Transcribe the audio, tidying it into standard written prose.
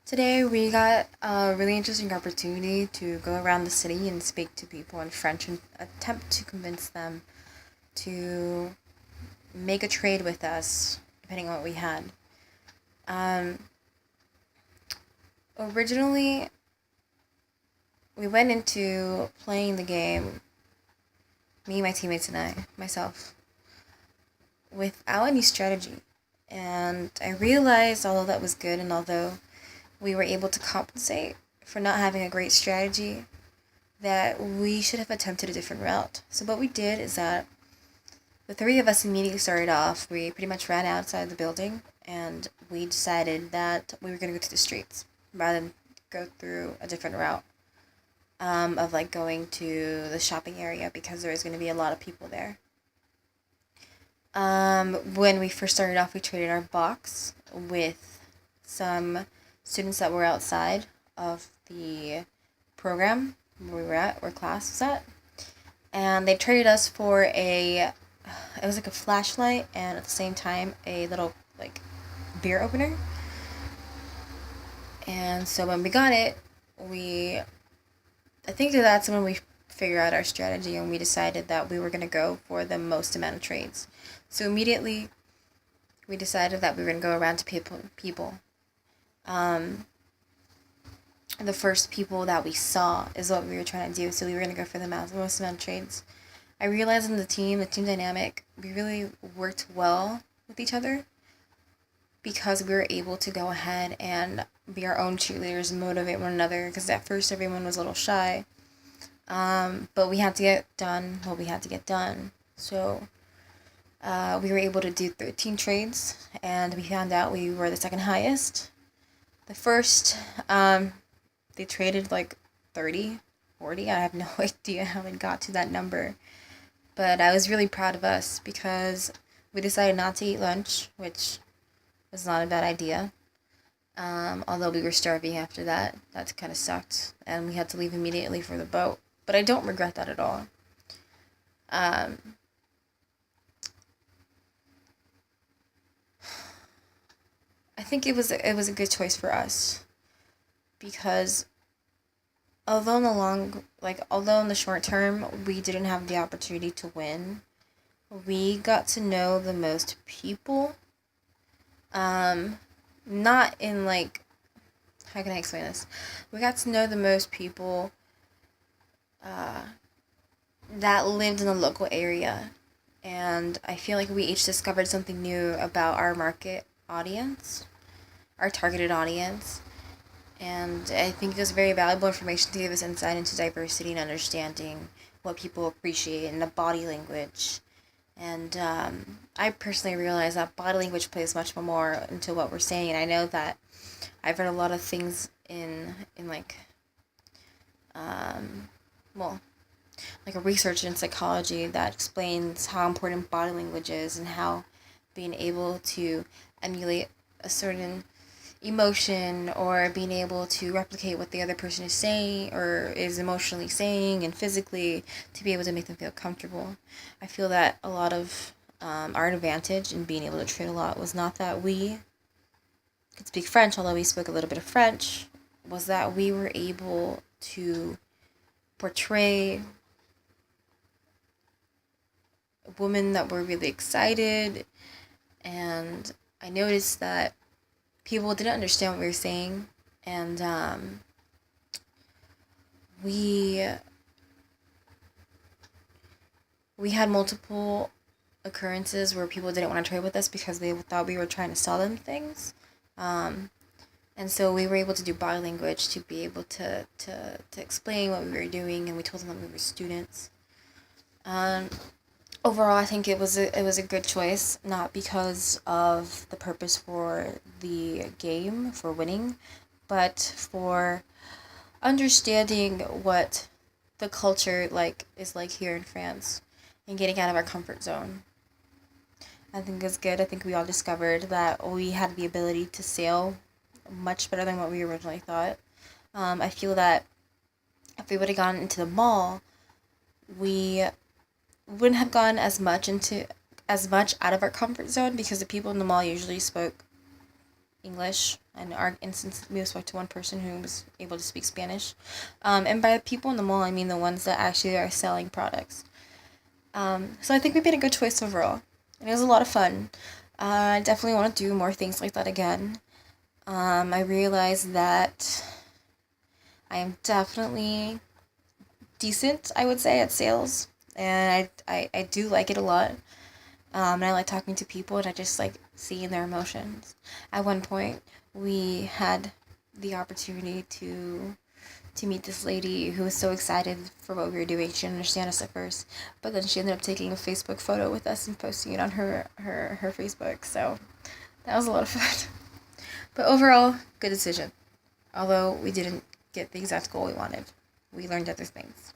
Today we got a really interesting opportunity to go around the city and speak to people in French and attempt to convince them to make a trade with us, depending on what we had. Um, Originally, we went into playing the game, me, my teammates, and myself, without any strategy. And I realized, although that was good, and although we were able to compensate for not having a great strategy, that we should have attempted a different route. So what we did is that the three of us immediately started off. We pretty much ran outside the building, and we decided that we were going to go to the streets rather than go through a different route of like going to the shopping area because there was going to be a lot of people there. When we first started off, we traded our box with some students that were outside of the program where we were at, where class was at, and they traded us for it was like a flashlight and at the same time a little like beer opener. And so when we got it, I think that's when we figured out our strategy and we decided that we were going to go for the most amount of trades. So immediately we decided that we were going to go around to people. Um, the first people that we saw is what we were trying to do. So we were going to go for the most amount of trades. I realized in the team dynamic, we really worked well with each other because we were able to go ahead and be our own cheerleaders and motivate one another. Because at first everyone was a little shy, but we had to get done what we had to get done. So we were able to do 13 trades, and we found out we were the second highest. The first, they traded like 30, 40. I have no idea how it got to that number. But I was really proud of us because we decided not to eat lunch, which was not a bad idea. Although we were starving after that. That kind of sucked. And we had to leave immediately for the boat. But I don't regret that at all. Um, I think it was a good choice for us because although in the short term we didn't have the opportunity to win, we got to know the most people. Not in like, how can I explain this? We got to know the most people uh, that lived in the local area, and I feel like we each discovered something new about our market audience, our targeted audience, and I think it was very valuable information to give us insight into diversity and understanding what people appreciate in the body language. And I personally realize that body language plays much more into what we're saying. And I know that I've read a lot of things in like well, like a research in psychology that explains how important body language is and how being able to emulate a certain emotion or being able to replicate what the other person is saying or is emotionally saying and physically to be able to make them feel comfortable. I feel that a lot of our advantage in being able to trade a lot was not that we could speak French, although we spoke a little bit of French, was that we were able to portray women that were really excited. And I noticed that people didn't understand what we were saying, and we we had multiple occurrences where people didn't want to trade with us because they thought we were trying to sell them things. Um, and so we were able to do body language to be able to explain what we were doing, and we told them that we were students. Um, Overall, I think it was a good choice, not because of the purpose for the game for winning, but for understanding what the culture is like here in France and getting out of our comfort zone. I think it's good. I think we all discovered that we had the ability to sail much better than what we originally thought. I feel that if we would have gone into the mall, we wouldn't have gone as much out of our comfort zone because the people in the mall usually spoke English. In our instance, we spoke to one person who was able to speak Spanish. And by people in the mall, I mean the ones that actually are selling products. So I think we made a good choice overall. And it was a lot of fun. I definitely want to do more things like that again. I realized that I am definitely decent, I would say, at sales. And I do like it a lot. And I like talking to people, and I just like seeing their emotions. At one point, we had the opportunity to meet this lady who was so excited for what we were doing. She didn't understand us at first, but then she ended up taking a Facebook photo with us and posting it on her Facebook. So that was a lot of fun. But overall, good decision. Although we didn't get the exact goal we wanted, we learned other things.